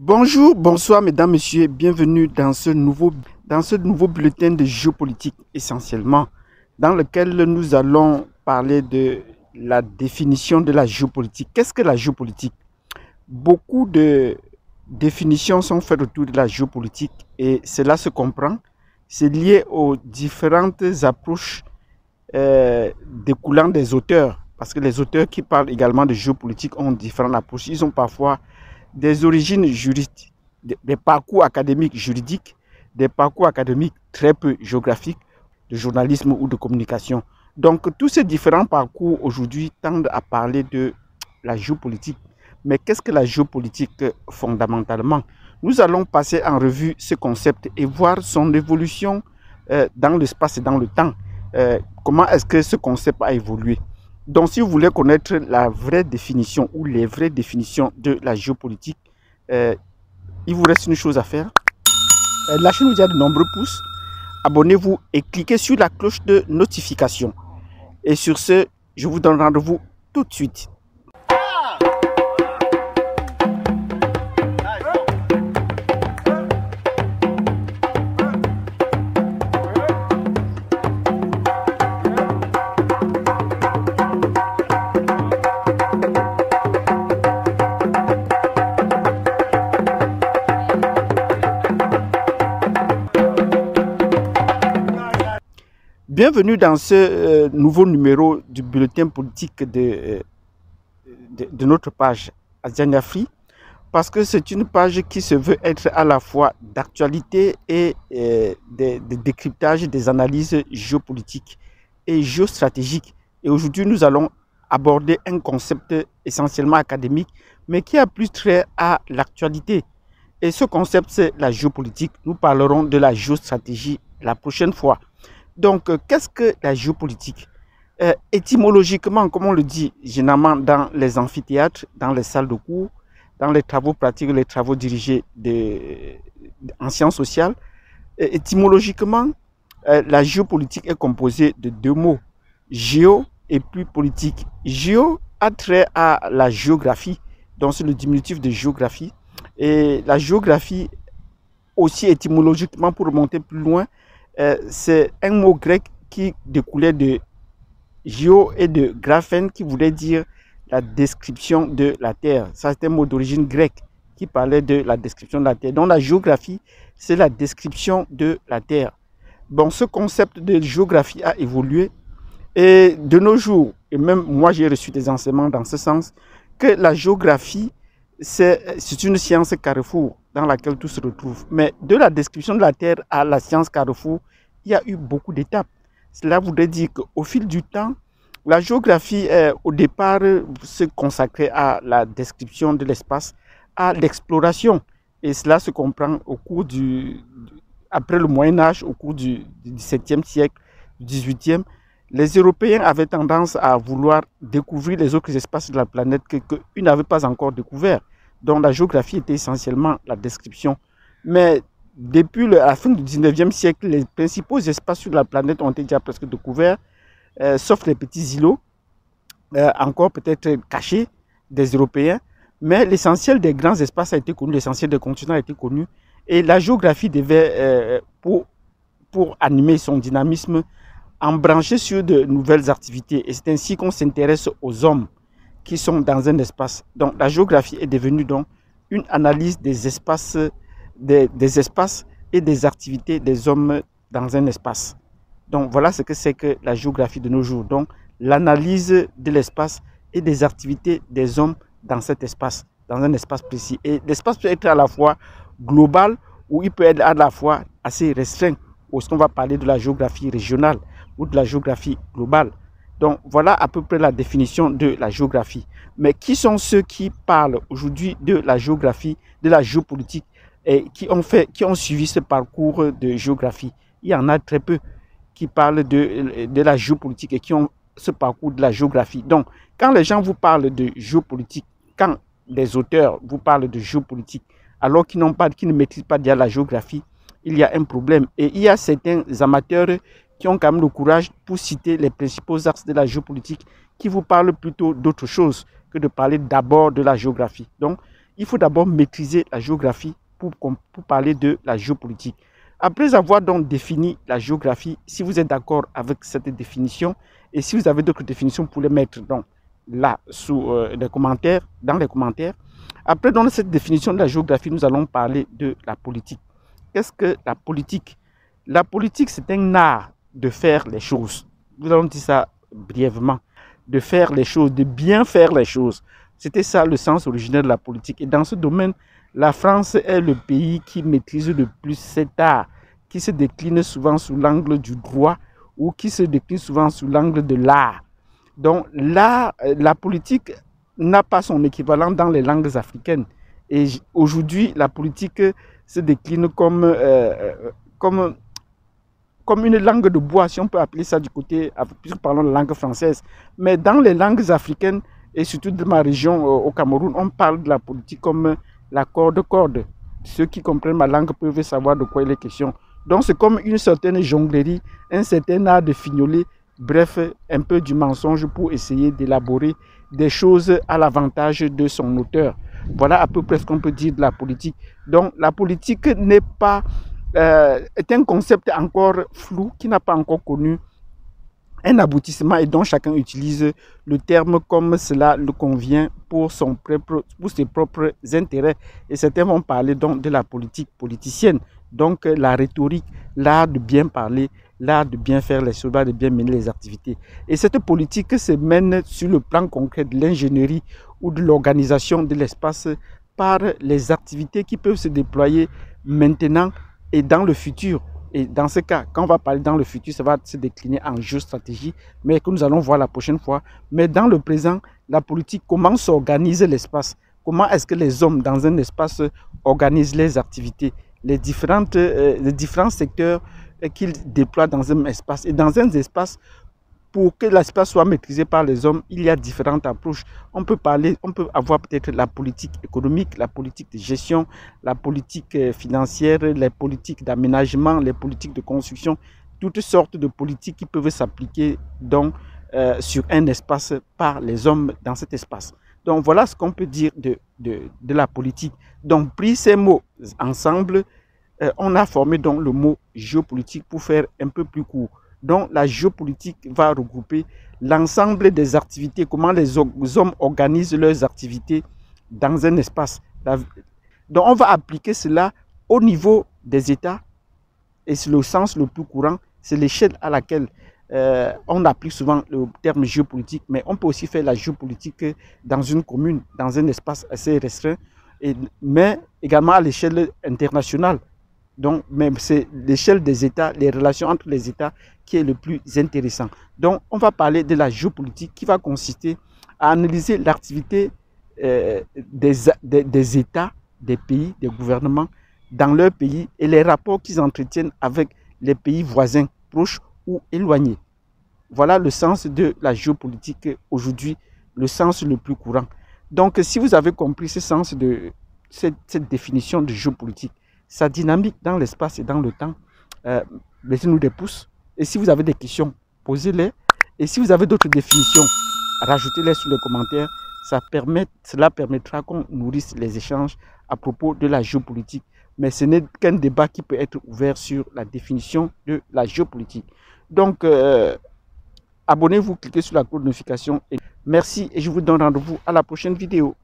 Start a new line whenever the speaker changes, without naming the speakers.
Bonjour, bonsoir mesdames, messieurs, bienvenue dans ce nouveau bulletin de géopolitique essentiellement, dans lequel nous allons parler de la définition de la géopolitique. Qu'est-ce que la géopolitique? Beaucoup de définitions sont faites autour de la géopolitique et cela se comprend. C'est lié aux différentes approches découlant des auteurs, parce que les auteurs qui parlent également de géopolitique ont différentes approches. Ils ont parfois des origines juridiques, des parcours académiques juridiques, des parcours académiques très peu géographiques, de journalisme ou de communication. Donc tous ces différents parcours aujourd'hui tendent à parler de la géopolitique. Mais qu'est-ce que la géopolitique fondamentalement? Nous allons passer en revue ce concept et voir son évolution dans l'espace et dans le temps. Comment est-ce que ce concept a évolué? Donc, si vous voulez connaître la vraie définition ou les vraies définitions de la géopolitique, il vous reste une chose à faire. Lâchez-nous déjà de nombreux pouces, abonnez-vous et cliquez sur la cloche de notification. Et sur ce, je vous donne rendez-vous tout de suite. Bienvenue dans ce nouveau numéro du bulletin politique de notre page Azaniafri, parce que c'est une page qui se veut être à la fois d'actualité et de décryptage des analyses géopolitiques et géostratégiques. Et aujourd'hui, nous allons aborder un concept essentiellement académique, mais qui a plus trait à l'actualité. Et ce concept, c'est la géopolitique. Nous parlerons de la géostratégie la prochaine fois. Donc, qu'est-ce que la géopolitique? Étymologiquement, comme on le dit généralement dans les amphithéâtres, dans les salles de cours, dans les travaux pratiques, les travaux dirigés en sciences sociales, étymologiquement, la géopolitique est composée de deux mots, géo et puis politique. Géo a trait à la géographie, donc c'est le diminutif de géographie. Et la géographie, aussi étymologiquement, pour remonter plus loin, c'est un mot grec qui découlait de géo et de graphen, qui voulait dire la description de la terre. Ça, c'est un mot d'origine grecque qui parlait de la description de la terre. Donc la géographie, c'est la description de la terre. Bon, ce concept de géographie a évolué et de nos jours, et même moi j'ai reçu des enseignements dans ce sens, que la géographie, c'est une science carrefour dans laquelle tout se retrouve. Mais de la description de la Terre à la science carrefour, il y a eu beaucoup d'étapes. Cela voudrait dire qu'au fil du temps, la géographie, au départ, se consacrait à la description de l'espace, à l'exploration. Et cela se comprend au cours après le Moyen-Âge, au cours du XVIIe siècle, du XVIIIe. Les Européens avaient tendance à vouloir découvrir les autres espaces de la planète qu'eux n'avaient pas encore découverts. Donc la géographie était essentiellement la description. Mais depuis la fin du 19e siècle, les principaux espaces sur la planète ont été déjà presque découverts, sauf les petits îlots, encore peut-être cachés des Européens. Mais l'essentiel des grands espaces a été connu, l'essentiel des continents a été connu. Et la géographie devait, pour animer son dynamisme, embrancher sur de nouvelles activités. Et c'est ainsi qu'on s'intéresse aux hommes qui sont dans un espace. Donc la géographie est devenue donc une analyse des espaces, des espaces et des activités des hommes dans un espace. Donc voilà ce que c'est que la géographie de nos jours. Donc l'analyse de l'espace et des activités des hommes dans cet espace, dans un espace précis. Et l'espace peut être à la fois global ou il peut être à la fois assez restreint. Ou est-ce qu'on va parler de la géographie régionale ou de la géographie globale? Donc voilà à peu près la définition de la géographie. Mais qui sont ceux qui parlent aujourd'hui de la géographie, de la géopolitique et qui ont suivi ce parcours de géographie? Il y en a très peu qui parlent de la géopolitique et qui ont ce parcours de la géographie. Donc quand les gens vous parlent de géopolitique, quand les auteurs vous parlent de géopolitique, alors qu'ils ne maîtrisent pas déjà la géographie, il y a un problème. Et il y a certains amateurs qui ont quand même le courage pour citer les principaux axes de la géopolitique qui vous parlent plutôt d'autre chose que de parler d'abord de la géographie. Donc, il faut d'abord maîtriser la géographie pour parler de la géopolitique. Après avoir donc défini la géographie, si vous êtes d'accord avec cette définition, et si vous avez d'autres définitions, vous pouvez les mettre donc, là sous les commentaires, dans les commentaires. Après dans cette définition de la géographie, nous allons parler de la politique. Qu'est-ce que la politique? La politique, c'est un art de faire les choses. Nous allons dire ça brièvement. De faire les choses, de bien faire les choses. C'était ça le sens originel de la politique. Et dans ce domaine, la France est le pays qui maîtrise le plus cet art, qui se décline souvent sous l'angle du droit ou qui se décline souvent sous l'angle de l'art. Donc là, la politique n'a pas son équivalent dans les langues africaines. Et aujourd'hui, la politique se décline comme une langue de bois, si on peut appeler ça du côté, puisque parlons de langue française. Mais dans les langues africaines, et surtout de ma région au Cameroun, on parle de la politique comme la corde. Ceux qui comprennent ma langue peuvent savoir de quoi il est question. Donc c'est comme une certaine jonglerie, un certain art de fignoler, bref, un peu du mensonge pour essayer d'élaborer des choses à l'avantage de son auteur. Voilà à peu près ce qu'on peut dire de la politique. Donc la politique n'est pas... est un concept encore flou, qui n'a pas encore connu un aboutissement et dont chacun utilise le terme comme cela le convient pour ses propres intérêts. Et certains vont parler donc de la politique politicienne, donc la rhétorique, l'art de bien parler, l'art de bien faire les choses, de bien mener les activités. Et cette politique se mène sur le plan concret de l'ingénierie ou de l'organisation de l'espace par les activités qui peuvent se déployer maintenant et dans le futur. Et dans ce cas, quand on va parler dans le futur, ça va se décliner en géostratégie, mais que nous allons voir la prochaine fois. Mais dans le présent, la politique, comment s'organise l'espace? Comment est-ce que les hommes dans un espace organisent les activités, les différents secteurs qu'ils déploient dans un espace? Et dans un espace, pour que l'espace soit maîtrisé par les hommes, il y a différentes approches. On peut avoir peut-être la politique économique, la politique de gestion, la politique financière, les politiques d'aménagement, les politiques de construction, toutes sortes de politiques qui peuvent s'appliquer sur un espace par les hommes dans cet espace. Donc voilà ce qu'on peut dire de la politique. Donc pris ces mots ensemble, on a formé donc le mot géopolitique pour faire un peu plus court. Donc la géopolitique va regrouper l'ensemble des activités, comment les hommes organisent leurs activités dans un espace. Donc on va appliquer cela au niveau des États et c'est le sens le plus courant, c'est l'échelle à laquelle on applique souvent le terme géopolitique, mais on peut aussi faire la géopolitique dans une commune, dans un espace assez restreint, mais également à l'échelle internationale. Donc, même c'est l'échelle des États, les relations entre les États qui est le plus intéressant. Donc, on va parler de la géopolitique qui va consister à analyser l'activité des États, des pays, des gouvernements dans leur pays et les rapports qu'ils entretiennent avec les pays voisins, proches ou éloignés. Voilà le sens de la géopolitique aujourd'hui, le sens le plus courant. Donc, si vous avez compris ce sens de cette définition de géopolitique, sa dynamique dans l'espace et dans le temps, laissez-nous des pouces. Et si vous avez des questions, posez-les. Et si vous avez d'autres définitions, rajoutez-les sous les commentaires. Cela permettra qu'on nourrisse les échanges à propos de la géopolitique. Mais ce n'est qu'un débat qui peut être ouvert sur la définition de la géopolitique. Donc, abonnez-vous, cliquez sur la cloche de notification. Merci et je vous donne rendez-vous à la prochaine vidéo.